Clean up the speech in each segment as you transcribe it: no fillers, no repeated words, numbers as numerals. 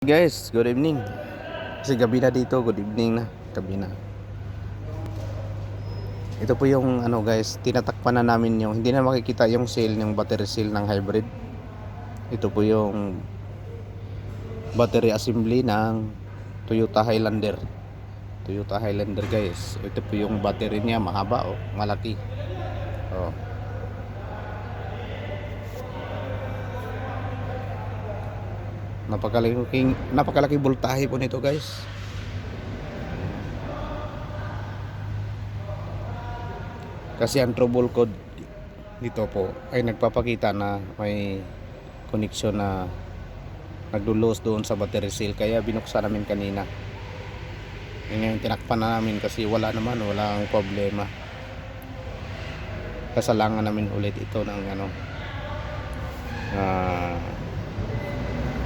Guys, good evening. Kasi gabi na dito, good evening na. Gabi na. Ito po yung guys, tinatakpan na namin yung hindi na makikita yung seal ng battery seal ng hybrid. Ito po yung battery assembly ng Toyota Highlander. Toyota Highlander guys. Ito po yung battery niya, mahaba malaki. Oh. Napakalaki voltahe po nito guys. Kasi ang trouble code dito po ay nagpapakita na may connection na nagdulos doon sa battery seal, kaya binuksan namin kanina. Ngayon tinakpan na namin kasi walang problema. Kasalangan namin ulit ito ng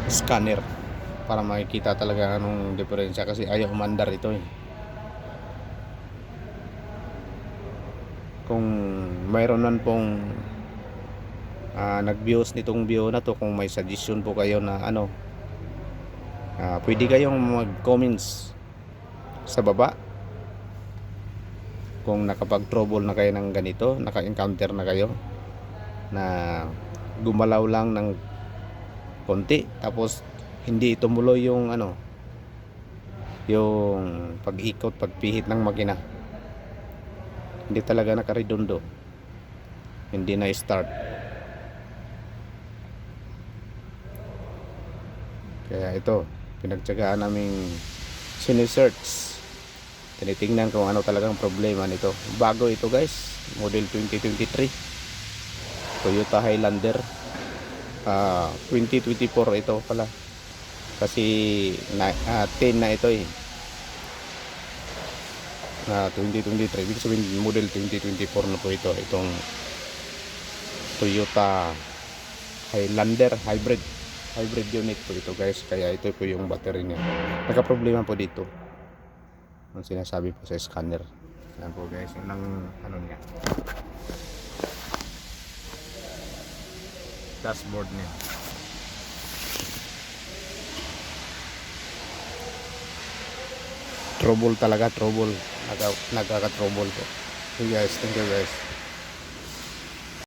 scanner para makikita talaga anong diferensya, kasi ayaw umandar ito Kung mayroon nan pong nag-views nitong video na to, kung may suggestion po kayo na pwede kayong mag-comments sa baba kung nakapag-trouble na kayo ng ganito, naka-encounter na kayo na gumalaw lang ng konti tapos hindi tumuloy yung yung pag-ikot, pagpihit ng makina, hindi talaga nakaredondo, hindi na start. Kaya ito, pinagtsagaan naming sinesearch, tinitingnan kung ano talagang problema nito. Bago ito guys, model 2023 Toyota Highlander. 2024 ito pala, kasi 10 na ito 2023, ibig sabihin model 2024 na po itong Toyota Highlander hybrid unit po ito guys. Kaya ito po yung battery niya, nagka-problema po dito ang sinasabi po sa scanner. Yan po guys, yun ang niya, dashboard niya. Trouble talaga, nagkaka-trouble po. So guys, thank you guys.